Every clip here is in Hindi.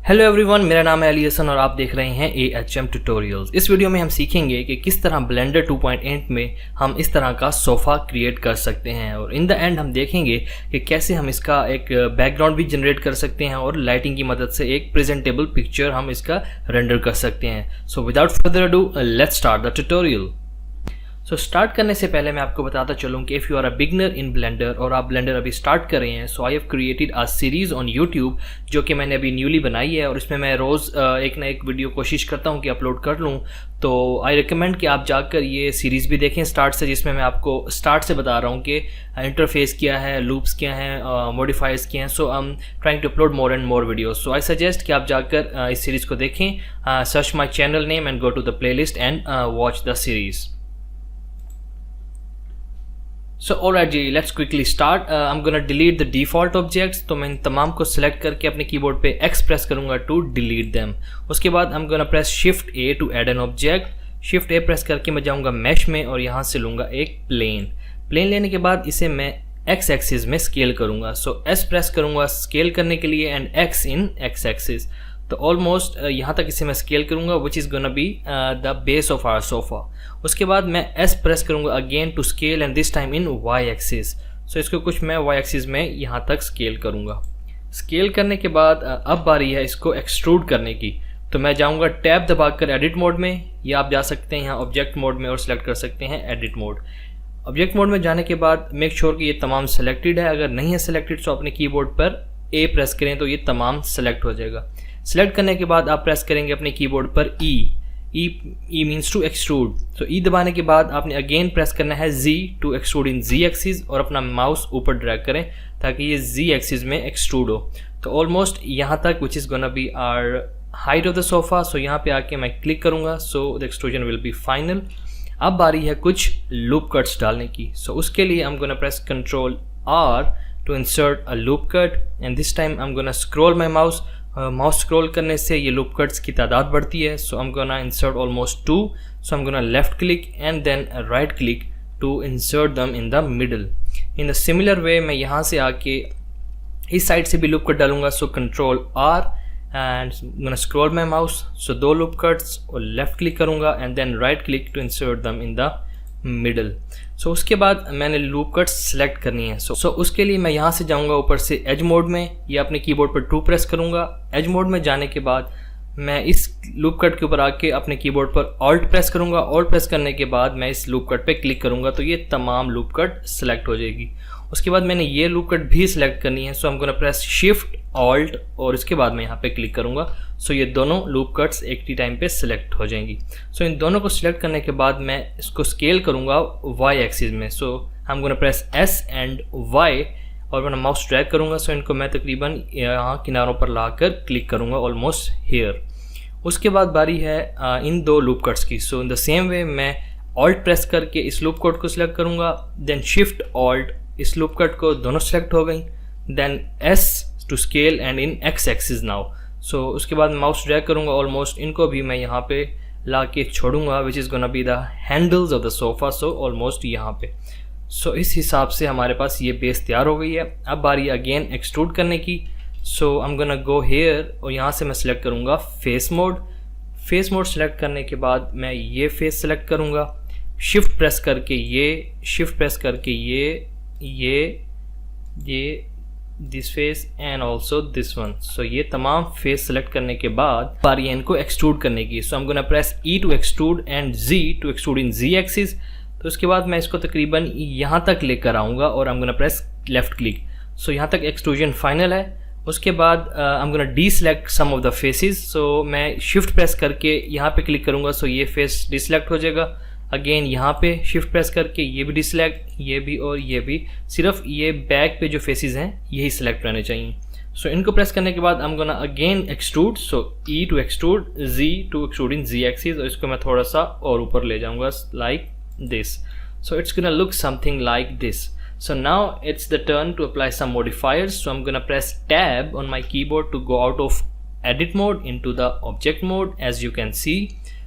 हेलो एवरीवन, मेरा नाम है अली हसन और आप देख रहे हैं AHM ट्यूटोरियल्स। इस वीडियो में हम सीखेंगे कि किस तरह ब्लेंडर 2.8 में हम इस तरह का सोफ़ा क्रिएट कर सकते हैं और इन द एंड हम देखेंगे कि कैसे हम इसका एक बैकग्राउंड भी जनरेट कर सकते हैं और लाइटिंग की मदद से एक प्रेजेंटेबल पिक्चर हम इसका रेंडर कर सकते हैं। So without further ado let's start the tutorial. So start करने से पहले मैं आपको बताता चलूँ कि if you are a beginner in Blender और आप ब्लेंडर अभी स्टार्ट कर रहे हैं, so I have created a series on YouTube जो कि मैंने अभी न्यूली बनाई है और इसमें मैं रोज़ एक ना एक वीडियो कोशिश करता हूँ कि अपलोड कर लूँ। तो आई रिकमेंड कि आप जाकर ये सीरीज़ भी देखें स्टार्ट से, जिसमें मैं आपको स्टार्ट से बता रहा हूँ कि इंटरफेस क्या है, लूप्स क्या हैं, मॉडिफायर्स क्या हैं। So I am trying to upload more and more videos. So I suggest कि आप जाकर इस सीरीज़ को देखें, search my channel name and go to the playlist and watch the series. So alright जी, let's quickly start. I'm gonna delete the default objects. तो मैं इन तमाम को select करके अपने कीबोर्ड पे X press करूँगा to delete them. उसके बाद I'm gonna press Shift A to add an object. Shift A press करके मैं जाऊँगा Mesh में और यहाँ से लूँगा एक plane. Plane लेने के बाद इसे मैं X axis में scale करूँगा. So S press करूँगा scale करने के लिए and X in X axis. तो ऑलमोस्ट यहाँ तक इसे मैं स्केल करूँगा which is gonna be the base of our sofa. उसके बाद मैं S प्रेस करूँगा again to scale and this time in Y axis. So इसको कुछ मैं Y एक्सिस में यहाँ तक स्केल करूँगा। स्केल करने के बाद अब बारी है इसको एक्सट्रूड करने की। तो मैं जाऊँगा टैब दबाकर एडिट मोड में, या आप जा सकते हैं यहाँ ऑब्जेक्ट मोड में और सिलेक्ट कर सकते हैं एडिट मोड। ऑब्जेक्ट मोड में जाने के बाद मेक श्योर कि ये तमाम सेलेक्टेड है। अगर नहीं है सेलेक्टेड तो अपने कीबोर्ड पर A प्रेस करें तो ये तमाम सेलेक्ट हो जाएगा। सेलेक्ट करने के बाद आप प्रेस करेंगे अपने कीबोर्ड पर E मीन्स टू एक्सट्रूड। तो E दबाने के बाद आपने अगेन प्रेस करना है Z to extrude in Z axis और अपना माउस ऊपर ड्रैग करें ताकि ये Z एक्सिस में एक्सट्रूड हो। तो ऑलमोस्ट यहाँ तक which is gonna be our height of the sofa. So यहाँ पे आके मैं क्लिक करूँगा, so the extrusion will be final. अब बारी है कुछ लूप कट्स डालने की। सो उसके लिए आई am gonna press Ctrl R to insert a loop cut and this time I'm gonna scroll my mouse. Mouse scroll करने से ये लूप कट्स की तादाद बढ़ती है। सो I'm gonna insert almost 2. So I'm gonna left click and then right click to insert them in the middle. In the similar way मैं यहाँ से आके इस साइड से भी लूप कट डालूंगा। सो Ctrl R and I'm gonna scroll my mouse. So 2 loop cuts और लेफ्ट क्लिक करूँगा and then right click to insert them in the middle. So उसके बाद मैंने लूप कट सेलेक्ट करनी है। सो उसके लिए मैं यहाँ से जाऊँगा ऊपर से एज मोड में, या अपने कीबोर्ड पर 2 प्रेस करूँगा। एज मोड में जाने के बाद मैं इस लूप कट के ऊपर आके अपने कीबोर्ड पर ऑल्ट प्रेस करूँगा। ऑल्ट प्रेस करने के बाद मैं इस लूप कट पे क्लिक करूँगा तो ये तमाम लूप कट सेलेक्ट हो जाएगी। उसके बाद मैंने ये लूप कट भी सिलेक्ट करनी है। सो I'm gonna press shift alt और इसके बाद मैं यहाँ पे क्लिक करूँगा। सो ये दोनों लूप कट्स एक ही टाइम पे सिलेक्ट हो जाएंगी। सो इन दोनों को सिलेक्ट करने के बाद मैं इसको स्केल करूँगा Y एक्सिस में। सो I'm gonna press S and Y और मैं माउस ड्रैग करूँगा। सो इनको मैं तकरीबन यहाँ किनारों पर लाकर क्लिक करूँगा ऑलमोस्ट हेयर। उसके बाद बारी है इन 2 लूप कट्स की। सो इन द सेम वे मैं ऑल्ट प्रेस करके इस लूप कट को सिलेक्ट करूँगा, देन शिफ्ट ऑल्ट, इस लूप कट को दोनों सेलेक्ट हो गई, then S to scale and in X axis now. So उसके बाद माउस ड्रैग करूँगा ऑलमोस्ट, इनको भी मैं यहाँ पे ला के छोड़ूंगा विच is gonna be the handles of the sofa. So almost यहाँ पे। सो इस हिसाब से हमारे पास ये बेस तैयार हो गई है। अब बारी अगेन एक्सट्रूड करने की। So I am gonna go here और यहाँ से मैं सिलेक्ट करूँगा face mode. Face mode select करने के बाद मैं ये फेस सेलेक्ट करूँगा, शिफ्ट प्रेस करके ये, शिफ्ट प्रेस करके ये this face and also this one. So ये तमाम फेस सेलेक्ट करने के बाद बारी है इनको एक्सट्रूड करने की। So I am gonna press E to extrude and Z to extrude in Z axis. तो उसके बाद मैं इसको तकरीबन यहाँ तक लेकर आऊँगा और I am gonna press left click. So यहाँ तक एक्सट्रूजन फाइनल है। उसके बाद I am gonna deselect some of the faces. So मैं शिफ्ट प्रेस करके यहाँ पे क्लिक करूँगा। सो ये फेस डिसलेक्ट हो जाएगा। अगेन यहाँ पे शिफ्ट प्रेस करके ये भी डिसलेक्ट, ये भी और ये भी, सिर्फ ये बैक पे जो फेसेस हैं यही सिलेक्ट रहने चाहिए। सो इनको प्रेस करने के बाद I am gonna again extrude. So E to extrude, Z to extrude in Z axis और इसको मैं थोड़ा सा और ऊपर ले जाऊँगा like this. So it's gonna look something like this. So now it's the turn to apply some modifiers. So I'm gonna press tab on my keyboard to go out of edit mode into the object mode as you can see.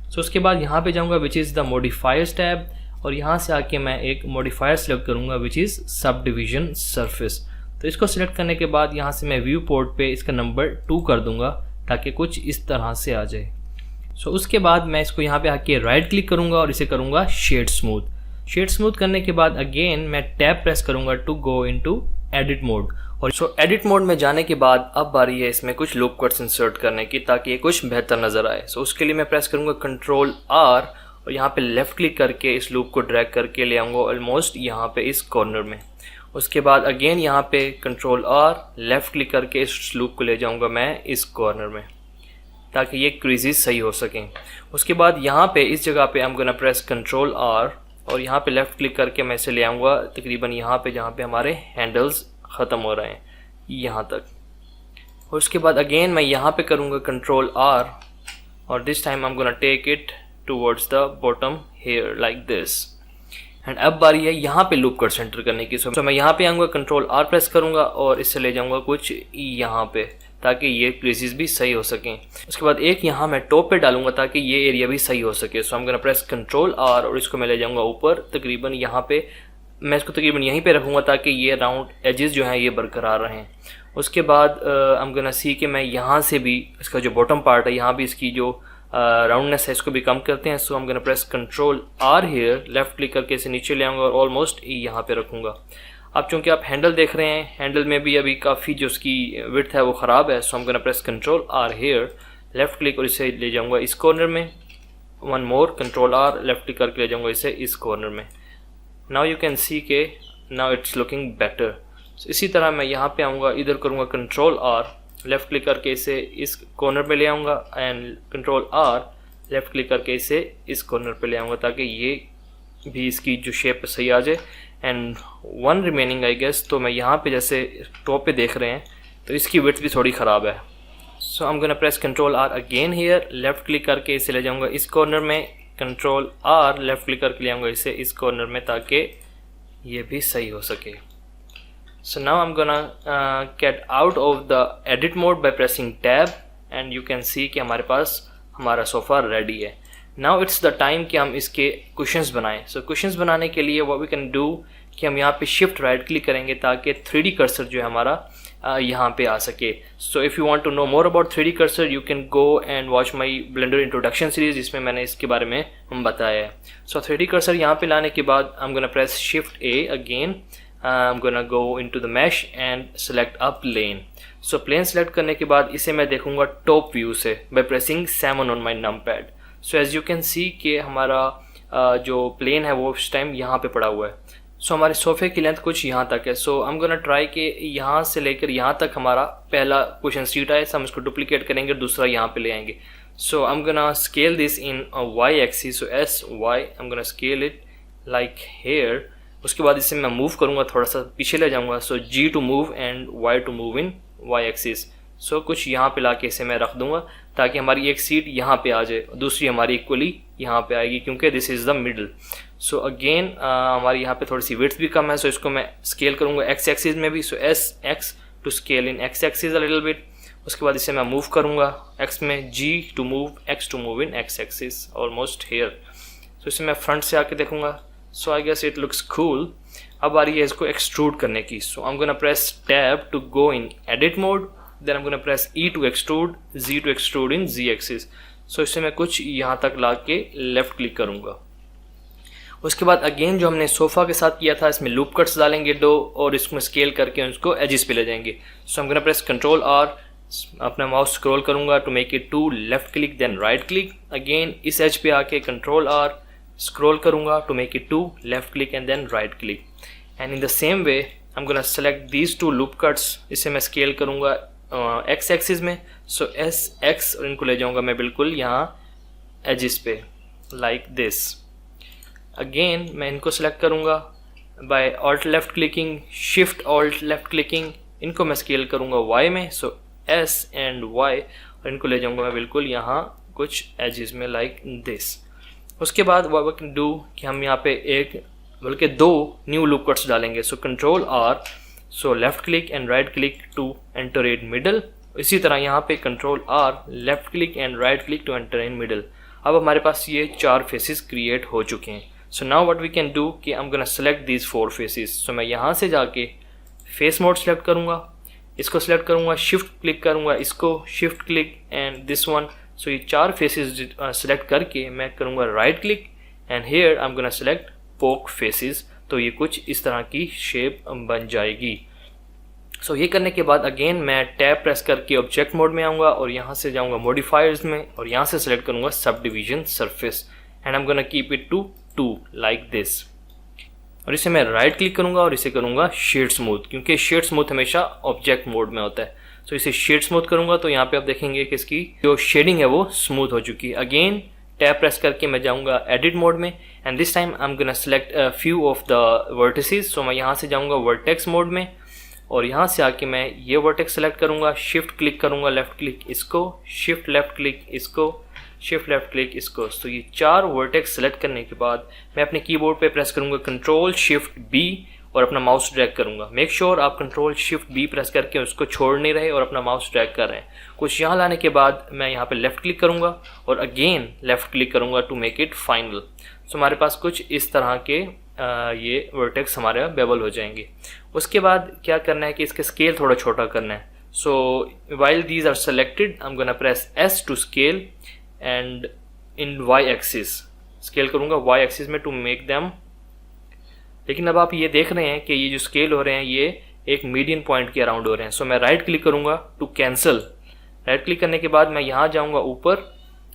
So उसके बाद यहाँ पे जाऊँगा which is the modifiers tab और यहाँ से आके मैं एक modifier select करूँगा which is subdivision surface। तो इसको सिलेक्ट करने के बाद यहाँ से मैं व्यू पोर्ट पे इसका नंबर 2 कर दूंगा ताकि कुछ इस तरह से आ जाए। सो उसके बाद मैं इसको यहाँ पे आके राइट क्लिक करूँगा और इसे करूँगा शेड स्मूथ। शेड स्मूथ करने के बाद अगेन मैं टैब प्रेस करूँगा to go into edit mode. और सो एडिट मोड में जाने के बाद अब बारी है इसमें कुछ लूप कट्स इंसर्ट करने की ताकि ये कुछ बेहतर नज़र आए। सो उसके लिए मैं प्रेस करूँगा कंट्रोल आर और यहाँ पे लेफ़्ट क्लिक करके इस लूप को ड्रैग करके ले आऊँगा ऑलमोस्ट यहाँ पे इस कॉर्नर में। उसके बाद अगेन यहाँ पे कंट्रोल आर लेफ़्ट क्लिक करके इस लूप को ले जाऊँगा मैं इस कॉर्नर में ताकि ये क्रीजेस सही हो सकें। उसके बाद यहाँ पे इस जगह पे I am gonna press control R और यहाँ पे लेफ़्ट क्लिक करके मैं इसे ले आऊँगा तकरीबन यहाँ पे जहाँ पे हमारे हैंडल्स ख़त्म हो रहे हैं यहाँ तक। और उसके बाद अगेन मैं यहाँ पे करूँगा कंट्रोल आर और this time I am gonna take it towards the bottom here like this. And अब बारी है यहाँ पे लूप कट सेंटर करने की। सो मैं यहाँ पे आऊँगा कंट्रोल आर प्रेस करूँगा और इससे ले जाऊँगा कुछ यहाँ पे ताकि ये प्लेसेस भी सही हो सकें। उसके बाद एक यहाँ मैं टॉप पे डालूंगा ताकि ये एरिया भी सही हो सके। सो हम गोना प्रेस कंट्रोल आर और इसको मैं ले जाऊँगा ऊपर तकरीबन यहाँ पे। मैं इसको तकरीबन यहीं पे रखूँगा ताकि ये राउंड एजेस जो हैं ये बरकरार रहें। उसके बाद हम गोना सी कि मैं यहाँ से भी इसका जो बॉटम पार्ट है यहाँ भी इसकी जो राउंडनेस है इसको भी कम करते हैं। सो हम gonna press control R here left click करके इसे नीचे ले आऊँगा और ऑलमोस्ट यहाँ पे रखूँगा। अब चूँकि आप हैंडल देख रहे हैं, हैंडल में भी अभी काफ़ी जो उसकी विड्थ है वो ख़राब है। सो हम gonna press control R here left click और इसे ले जाऊँगा इस कॉर्नर में। One more control R left click करके ले जाऊँगा इसे इस कॉर्नर में। नाउ यू कैन सी के नाउ इट्स लुकिंग बेटर। इसी तरह मैं यहाँ पे आऊँगा, इधर करूँगा कंट्रोल आर लेफ़्ट क्लिक करके इसे इस कॉर्नर पे ले आऊँगा and control R left click करके इसे इस कॉर्नर पे ले आऊँगा ताकि ये भी इसकी जो शेप सही आ जाए। And one remaining I guess. तो मैं यहाँ पे जैसे टॉप पे देख रहे हैं तो इसकी विड्थ भी थोड़ी ख़राब है। So I am gonna press control R again here left click करके इसे ले जाऊँगा इस कॉर्नर में। कंट्रोल आर लेफ़्ट क्लिक करके ले आऊँगा इसे इस कॉर्नर में ताकि ये भी सही हो सके। So now I am gonna get out of the edit mode by pressing tab and you can see कि हमारे पास हमारा सोफ़ा रेडी है। नाउ इट्स द टाइम कि हम इसके कुशन्स बनाएं। सो कुशन्स बनाने के लिए व्हाट वी कैन डू कि हम यहाँ पे शिफ्ट राइट क्लिक करेंगे ताकि 3D कर्सर जो है हमारा यहाँ पे आ सके। So if you want to know more about 3D cursor you can go and watch my Blender introduction series जिसमें मैंने इसके बारे में बताया है। सो 3D कर्सर यहाँ पे लाने के बाद I am gonna press shift A again. I am gonna go into the mesh and select a plane. So plane select करने के बाद इसे मैं देखूँगा टॉप व्यू से by pressing 7 on my numpad. So as you can see कि हमारा जो प्लेन है वो इस टाइम यहाँ पे पड़ा हुआ है। सो हमारे सोफ़े की लेंथ कुछ यहाँ तक है। So I am gonna try कि यहाँ से लेकर यहाँ तक हमारा पहला कुशन सीट आए। हम इसको डुप्लीकेट करेंगे, दूसरा यहाँ पे ले आएंगे। So I am gonna scale this in Y axis. So S Y I am gonna scale it like here. उसके बाद इसे मैं मूव करूँगा, थोड़ा सा पीछे ले जाऊँगा। So G to move and Y to move in Y axis. So कुछ यहाँ पे ला के इसे मैं रख दूँगा ताकि हमारी एक सीट यहाँ पे आ जाए, दूसरी हमारी इक्वली यहाँ पे आएगी क्योंकि this is the middle. So again हमारी यहाँ पे थोड़ी सी विड्थ भी कम है। सो इसको मैं स्केल करूँगा एक्स एक्सिस में भी। So S X to scale in X axis a little bit. उसके बाद इसे मैं मूव करूँगा एक्स में, G to move, X to move in X axis almost here. So इसे मैं फ्रंट से आके देखूँगा। So I guess it looks cool. अब आ रही है इसको एक्सट्रूड करने की। So I am gonna press tab to go in edit mode. Then I'm gonna press E to extrude, Z to extrude in Z axis. So इससे मैं कुछ यहाँ तक ला के लेफ़्ट क्लिक करूँगा। उसके बाद अगेन जो हमने सोफ़ा के साथ किया था इसमें लूप कट्स डालेंगे 2 और इसको स्केल करके उसको एजिस पे ले जाएंगे। So I'm gonna press control R, अपना माउस स्क्रॉल करूँगा to make it two left click then right click. Again इस एज पे आके कंट्रोल आर स्क्रॉल करूँगा to make it two left click and then right click. And in the same way I am gonna select these 2 loop cuts. इसे मैं स्केल करूँगा एक्स एक्सिस में। सो एस एक्स और इनको ले जाऊंगा मैं बिल्कुल यहाँ एजिस पे लाइक दिस। अगेन मैं इनको सेलेक्ट करूँगा by alt left clicking, shift alt left clicking. इनको मैं स्केल करूँगा वाई में। सो एस एंड वाई और इनको ले जाऊँगा मैं बिल्कुल यहाँ कुछ एजिस में लाइक दिस। उसके बाद व्हाट वी कैन डू कि हम यहाँ पे एक बल्कि 2 न्यू लूप कट्स डालेंगे। So control R, so left click and right click to enter in middle. इसी तरह यहाँ पे control R left click and right click to enter in middle. अब हमारे पास ये 4 फेसेस क्रिएट हो चुके हैं। So now what we can do कि I am gonna select these 4 faces. So मैं यहाँ से जाके फेस मोड सेलेक्ट करूँगा। इसको सिलेक्ट करूँगा, शिफ्ट क्लिक करूँगा, इसको shift click and this one. So ये 4 फेसेस सिलेक्ट करके मैं करूँगा right click and here I am gonna select poke faces. तो ये कुछ इस तरह की शेप बन जाएगी। सो ये करने के बाद अगेन मैं टैब प्रेस करके ऑब्जेक्ट मोड में आऊँगा और यहाँ से जाऊँगा मॉडिफायर्स में और यहाँ से सिलेक्ट करूँगा subdivision surface and I am gonna keep it to 2 like this. और इसे मैं राइट क्लिक करूँगा और इसे करूँगा शेड स्मूथ, क्योंकि शेड स्मूथ हमेशा ऑब्जेक्ट मोड में होता है। सो इसे शेड स्मूथ करूँगा तो यहाँ पे आप देखेंगे कि इसकी जो शेडिंग है वो स्मूथ हो चुकी है। अगेन टैब प्रेस करके मैं जाऊँगा एडिट मोड में and this time I am gonna select few of the vertices. So मैं यहाँ से जाऊँगा वर्टेक्स मोड में और यहाँ से आके मैं ये वर्टेक्स सेलेक्ट करूँगा, शिफ्ट क्लिक करूँगा, लेफ्ट क्लिक इसको, शिफ्ट लेफ्ट क्लिक इसको, शिफ्ट लेफ्ट क्लिक इसको। तो ये 4 वर्टेक्स सेलेक्ट करने के बाद मैं अपने कीबोर्ड पे प्रेस करूँगा कंट्रोल शिफ्ट बी और अपना माउस ड्रैग करूँगा। मेक श्योर आप कंट्रोल शिफ्ट बी प्रेस करके उसको छोड़ नहीं रहे और अपना माउस ड्रैग कर रहे हैं। कुछ यहाँ लाने के बाद मैं यहाँ पे लेफ्ट क्लिक करूँगा और अगेन लेफ्ट क्लिक करूँगा टू मेक इट फाइनल। सो हमारे पास कुछ इस तरह के ये वर्टेक्स हमारे बेबल हो जाएंगे। उसके बाद क्या करना है कि इसके स्केल थोड़ा छोटा करना है। So while these are selected I am gonna press S to scale and in Y axis scale करूँगा वाई एक्सिस में टू मेक देम। लेकिन अब आप ये देख रहे हैं कि ये जो स्केल हो रहे हैं ये एक मीडियन पॉइंट के अराउंड हो रहे हैं। सो मैं राइट क्लिक करूँगा टू कैंसिल। राइट क्लिक करने के बाद मैं यहाँ जाऊँगा ऊपर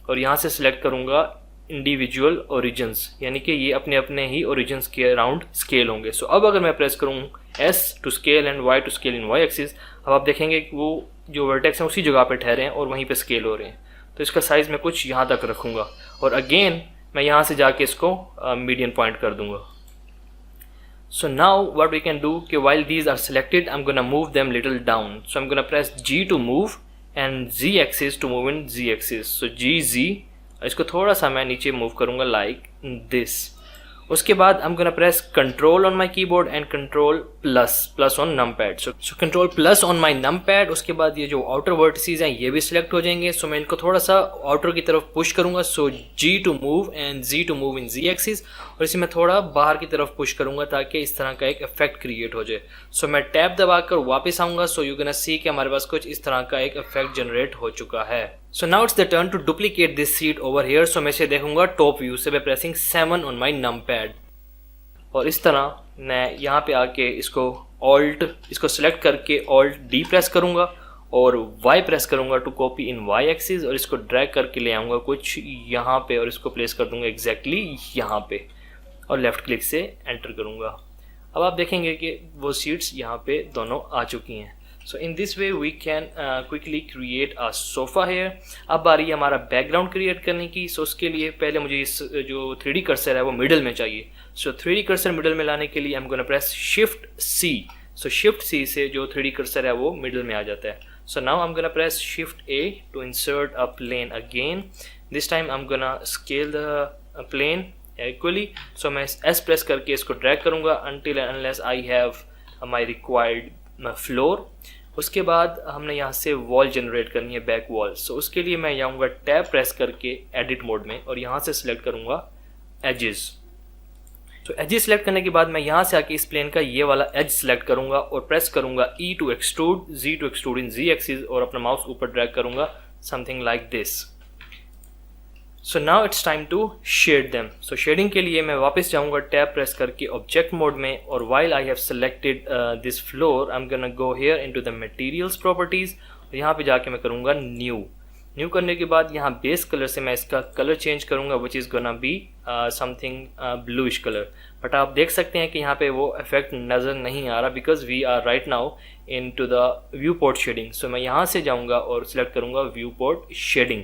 और यहाँ से सिलेक्ट करूँगा इंडिविजुअल ओरिजिन्स, यानी कि ये अपने अपने ही ओरिजिन्स के अराउंड स्केल होंगे। सो अब अगर मैं प्रेस करूँ S to scale and Y to scale in Y axis, अब आप देखेंगे कि वो जो वर्टेक्स हैं उसी जगह पे ठहरे हैं और वहीं पे स्केल हो रहे हैं। तो इसका साइज़ मैं कुछ यहाँ तक रखूँगा और अगेन मैं यहाँ से जाके इसको मीडियन पॉइंट कर दूँगा। So now what we can do कि while these are selected I'm gonna move them little down. So I'm gonna press G to move and Z axis to move in Z axis. So G Z इसको थोड़ा सा मैं नीचे मूव करूँगा like this. उसके बाद I'm gonna press Control on my keyboard and Control plus on numpad. So Control plus on my numpad. उसके बाद ये जो outer vertices हैं ये भी select हो जाएंगे. So मैं इनको थोड़ा सा outer की तरफ push करूँगा. So G to move and Z to move in Z axis. और इसे मैं थोड़ा बाहर की तरफ पुश करूँगा ताकि इस तरह का एक इफेक्ट क्रिएट हो जाए। सो मैं टैब दबाकर वापस आऊँगा। सो यू गोना सी कि हमारे पास कुछ इस तरह का एक इफेक्ट जनरेट हो चुका है। So now it's the turn to duplicate this seat over here. So मैं इसे देखूंगा टॉप व्यू से by pressing 7 on my numpad और इस तरह मैं यहाँ पे आके इसको सेलेक्ट करके ऑल्ट डी प्रेस करूँगा और Y प्रेस करूँगा to copy in Y axis और इसको ड्रैग करके ले आऊँगा कुछ यहाँ पे और इसको प्लेस कर दूँगा एग्जैक्टली यहाँ पे और लेफ़्ट क्लिक से एंटर करूँगा। अब आप देखेंगे कि वो सीट्स यहाँ पे दोनों आ चुकी हैं। So in this way we can quickly create a sofa here. अब बारी है हमारा बैकग्राउंड क्रिएट करने की। सो उसके लिए पहले मुझे इस जो 3D कर्सर है वो मिडल में चाहिए। सो 3D कर्सर मिडल में लाने के लिए आई am gonna press shift C। So shift C से जो 3D कर्सर है वो मिडल में आ जाता है। So now I'm gonna press Shift A to insert a plane again. This time I'm gonna scale the plane equally. So मैं S press करके इसको drag करूँगा until and unless I have my required floor. उसके बाद हमने यहाँ से wall generate करनी है back wall. So उसके लिए मैं जाऊँगा tab press करके edit mode में और यहाँ से select करूँगा edges. तो एजेस सेलेक्ट करने के बाद मैं यहाँ से आके इस प्लेन का ये वाला एज सेलेक्ट करूँगा और प्रेस करूँगा E to extrude, Z to extrude in Z axis और अपना माउस ऊपर ड्रैग करूँगा something like this. So now it's time to shade them. So shading के लिए मैं वापस जाऊँगा टैब प्रेस करके ऑब्जेक्ट मोड में और while I have selected this floor I am gonna go here into the materials properties और यहाँ पे जाके मैं करूँगा न्यू करने के बाद यहाँ बेस कलर से मैं इसका कलर चेंज करूँगा which is gonna be something bluish colour. But आप देख सकते हैं कि यहाँ पे वो इफेक्ट नज़र नहीं आ रहा because we are right now in to the viewport shading. So मैं यहाँ से जाऊँगा और सिलेक्ट करूँगा व्यू पोर्ट शेडिंग।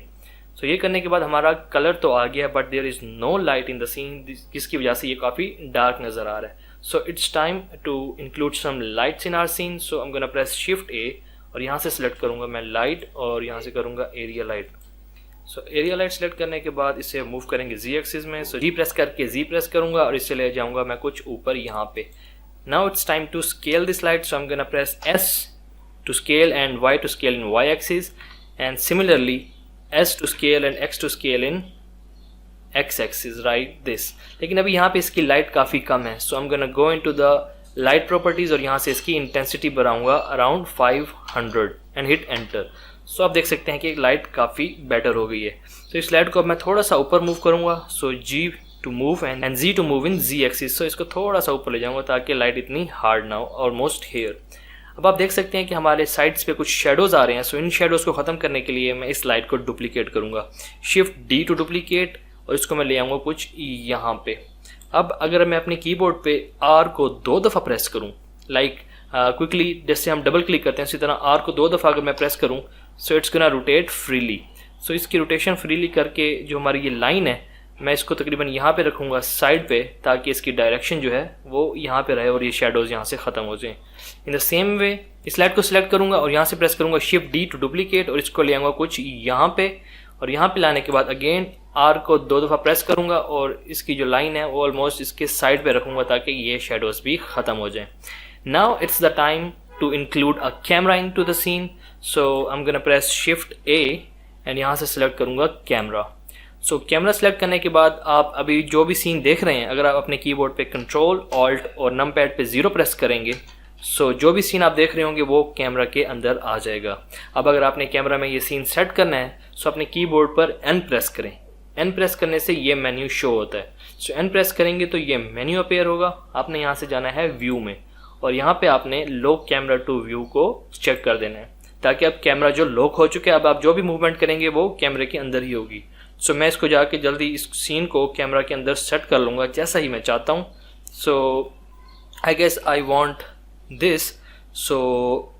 सो ये करने के बाद हमारा कलर तो आ गया but there is no light in the scene जिसकी वजह से ये काफ़ी डार्क नज़र आ रहा है। So it's time to include some lights in our scene. So I am gonna press shift A और यहाँ से सिलेक्ट करूँगा मैं लाइट और यहाँ से करूँगा area light. So area light select करने के बाद इसे मूव करेंगे Z एक्सिस में। सो G प्रेस करके Z प्रेस करूँगा और इसे ले जाऊँगा मैं कुछ ऊपर यहाँ पे। Now it's time to scale this light. So I am gonna press S to scale and Y to scale in Y axis and similarly S to scale and X to scale in X axis right this. लेकिन अभी यहाँ पे इसकी लाइट काफ़ी कम है। So I am gonna go into the light properties और यहाँ से इसकी इंटेंसिटी बढ़ाऊंगा अराउंड 500 एंड हिट एंटर। सो आप देख सकते हैं कि लाइट काफ़ी बेटर हो गई है। तो इस लाइट को अब मैं थोड़ा सा ऊपर मूव करूँगा। So G to move and Z to move in Z axis. So इसको थोड़ा सा ऊपर ले जाऊँगा ताकि लाइट इतनी हार्ड ना हो, ऑलमोस्ट हेयर। अब आप देख सकते हैं कि हमारे साइड्स पे कुछ शेडोज़ आ रहे हैं। सो इन शेडोज़ को ख़त्म करने के लिए मैं इस लाइट को डुप्लीकेट करूँगा। शिफ्ट D टू डुप्लीकेट और इसको मैं ले आऊँगा कुछ यहाँ पे। अब अगर मैं अपने कीबोर्ड पे R को 2 दफ़ा प्रेस करूँ, लाइक क्विकली जैसे हम डबल क्लिक करते हैं, इसी तरह R को 2 दफ़ा अगर मैं प्रेस करूँ, so it's gonna rotate freely. So इसकी रोटेशन फ्रीली करके जो हमारी ये लाइन है, मैं इसको तकरीबन यहाँ पे रखूँगा साइड पे, ताकि इसकी डायरेक्शन जो है वो यहाँ पे रहे और ये शेडोज़ यहाँ से ख़त्म हो जाएँ। इन द सेम वे इस लाइट को सिलेक्ट करूँगा और यहाँ से प्रेस करूँगा शिफ्ट D टू डुप्लीकेट और इसको ले आऊँगा कुछ यहाँ पे, और यहाँ पे लाने के बाद अगेन R को 2 दफ़ा प्रेस करूँगा और इसकी जो लाइन है वो ऑलमोस्ट इसके साइड पे रखूँगा ताकि ये शेडोज़ भी ख़त्म हो जाएँ। Now it's the time to include a camera in to the scene. So I am gonna press shift A and यहाँ से सिलेक्ट करूँगा कैमरा। सो कैमरा सेलेक्ट करने के बाद आप अभी जो भी सीन देख रहे हैं, अगर आप अपने कीबोर्ड पे कंट्रोल ऑल्ट और नमपैड पे 0 प्रेस करेंगे, सो जो भी सीन आप देख रहे होंगे वो कैमरा के अंदर आ जाएगा। अब अगर आपने कैमरा में ये सीन सेट करना है, सो अपने कीबोर्ड पर N प्रेस करें। N प्रेस करने से ये मेन्यू शो होता है। सो N प्रेस करेंगे तो ये मेन्यू अपीयर होगा। आपने यहाँ से जाना है व्यू में और यहाँ पे आपने लॉक कैमरा टू व्यू को चेक कर देना है, ताकि अब कैमरा जो लॉक हो चुके हैं, अब आप जो भी मूवमेंट करेंगे वो कैमरे के अंदर ही होगी। सो मैं इसको जाके जल्दी इस सीन को कैमरा के अंदर सेट कर लूँगा जैसा ही मैं चाहता हूँ। So I guess I want this. So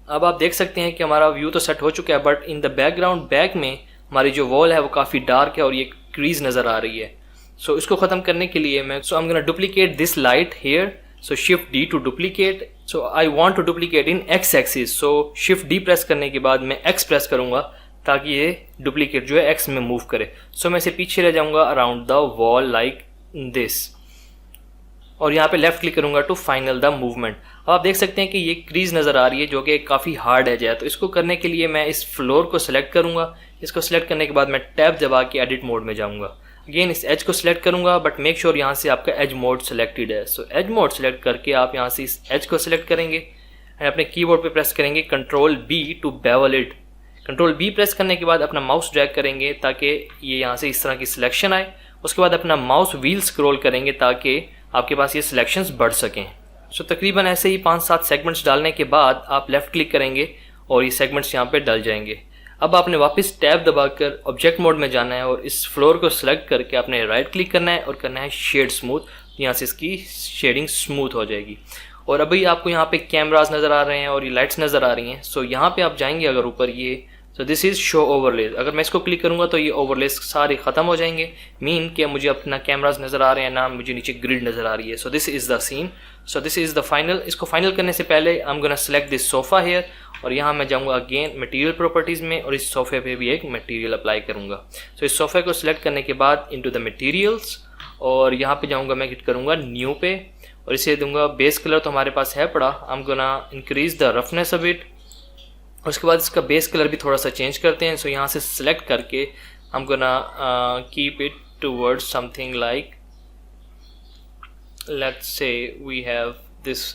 अब आप देख सकते हैं कि हमारा व्यू तो सेट हो चुका है, but in the background back में हमारी जो वॉल है वो काफ़ी डार्क है और ये क्रीज नज़र आ रही है। सो इसको ख़त्म करने के लिए मैं I am gonna duplicate this light here. So shift D to duplicate. So I want to duplicate in X axis. So shift D press करने के बाद मैं X प्रेस करूँगा ताकि ये डुप्लीकेट जो है X में मूव करे। सो मैं इसे पीछे ले जाऊँगा around the wall like this, और यहाँ पे लेफ्ट क्लिक करूँगा टू फाइनल द मूवमेंट। अब आप देख सकते हैं कि ये क्रीज नज़र आ रही है जो कि काफ़ी हार्ड एज है। तो इसको करने के लिए मैं इस फ्लोर को सिलेक्ट करूँगा। इसको सिलेक्ट करने के बाद मैं टैब दबा के एडिट मोड में जाऊँगा। अगेन इस एज को सिलेक्ट करूँगा, बट मेक श्योर यहाँ से आपका एज मोड सिलेक्टेड है। सो एज मोड सिलेक्ट करके आप यहाँ से इस एज को सिलेक्ट करेंगे एंड अपने कीबोर्ड पे प्रेस करेंगे control B to bevel it. Control B press करने के बाद अपना माउस ड्रैग करेंगे ताकि ये यहाँ से इस तरह की सिलेक्शन आए। उसके बाद अपना माउस व्हील स्क्रॉल करेंगे ताकि आपके पास ये सिलेक्शंस बढ़ सकें। सो तकरीबन ऐसे ही 5-7 सेगमेंट्स डालने के बाद आप लेफ़्ट क्लिक करेंगे और ये सेगमेंट्स यहाँ पे डल जाएंगे। अब आपने वापस टैब दबाकर ऑब्जेक्ट मोड में जाना है और इस फ्लोर को सिलेक्ट करके आपने राइट क्लिक करना है और करना है शेड स्मूथ। यहाँ से इसकी शेडिंग स्मूथ हो जाएगी। और अभी आपको यहाँ पे कैमराज नज़र आ रहे हैं और ये लाइट्स नज़र आ रही हैं। सो यहाँ पे आप जाएंगे अगर ऊपर ये, सो दिस इज़ शो ओवरलेज। अगर मैं इसको क्लिक करूँगा तो ये ओवरलेज सारे ख़त्म हो जाएंगे। मीन कि मुझे अपना कैमराज नज़र आ रहे हैं, ना मुझे नीचे ग्रिड नज़र आ रही है। So this is the scene. So this is the final. इसको फाइनल करने से पहले I am gonna select this sofa here और यहाँ मैं जाऊँगा अगेन मटेरियल प्रॉपर्टीज़ में और इस सोफ़े पे भी एक मटेरियल अप्लाई करूँगा। सो इस सोफ़े को सिलेक्ट करने के बाद इनटू द मटेरियल्स और यहाँ पे जाऊँगा, मैं हिट करूँगा न्यू पे और इसे दूँगा बेस कलर तो हमारे पास है पड़ा। आई am gonna increase the roughness of it. उसके बाद इसका बेस कलर भी थोड़ा सा चेंज करते हैं। सो यहाँ से सिलेक्ट करके I am gonna keep it towards something like, let's say we have this.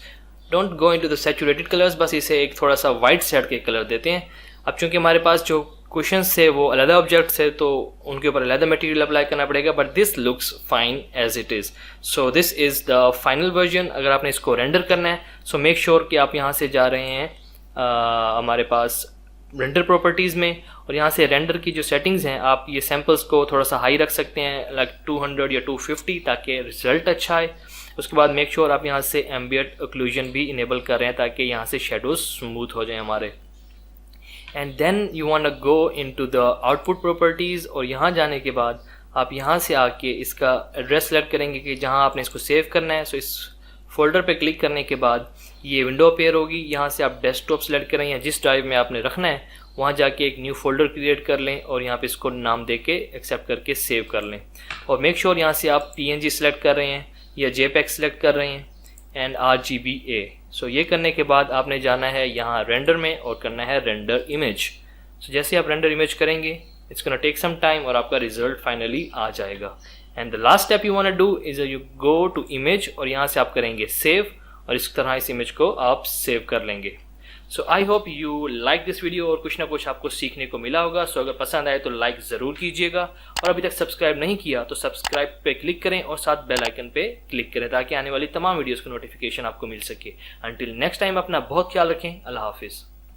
Don't go into the saturated colours, बस इसे एक थोड़ा सा वाइट सेट के कलर देते हैं। अब चूंकि हमारे पास जो क्वेश्चंस है वो अलग ऑब्जेक्ट्स है तो उनके ऊपर अलग मटेरियल अप्लाई करना पड़ेगा, but this looks fine as it is. So this is the final version. अगर आपने इसको रेंडर करना है सो मेक श्योर कि आप यहाँ से जा रहे हैं हमारे पास रेंडर प्रॉपर्टीज़ में और यहाँ से रेंडर की जो सेटिंग्स हैं आप ये सैम्पल्स को थोड़ा सा हाई रख सकते हैं, लाइक 200 या 250, ताकि रिजल्ट अच्छा आए। उसके बाद मेक श्योर आप यहाँ से एम्बिएंट ओक्लूजन भी इनेबल कर रहे हैं ताकि यहाँ से शेडोज स्मूथ हो जाए हमारे। And then you want to go into the output properties और यहाँ जाने के बाद आप यहाँ से आके इसका एड्रेस सेलेक्ट करेंगे कि जहाँ आपने इसको सेव करना है। सो इस फोल्डर पे क्लिक करने के बाद ये विंडो अपेयर होगी। यहाँ से आप डेस्कटॉप सेलेक्ट करें या जिस ड्राइव में आपने रखना है वहाँ जाके एक न्यू फोल्डर क्रिएट कर लें और यहाँ पे इसको नाम दे के एक्सेप्ट करके सेव कर लें। और मेक श्योर यहाँ से आप PNG सेलेक्ट कर रहे हैं या JPEG सेलेक्ट कर रहे हैं एंड RGBA। सो ये करने के बाद आपने जाना है यहाँ रेंडर में और करना है रेंडर इमेज। सो जैसे आप रेंडर इमेज करेंगे it's gonna take some time और आपका रिजल्ट फाइनली आ जाएगा। And the last step you want to do is you go to image और यहाँ से आप करेंगे सेव और इस तरह इस इमेज को आप सेव कर लेंगे। So I hope you like this video और कुछ ना कुछ आपको सीखने को मिला होगा। सो अगर पसंद आए तो लाइक ज़रूर कीजिएगा और अभी तक सब्सक्राइब नहीं किया तो सब्सक्राइब पे क्लिक करें और साथ बेल आइकन पे क्लिक करें ताकि आने वाली तमाम वीडियोस की नोटिफिकेशन आपको मिल सके। अंटिल नेक्स्ट टाइम अपना बहुत ख्याल रखें। अल्लाह हाफिज़।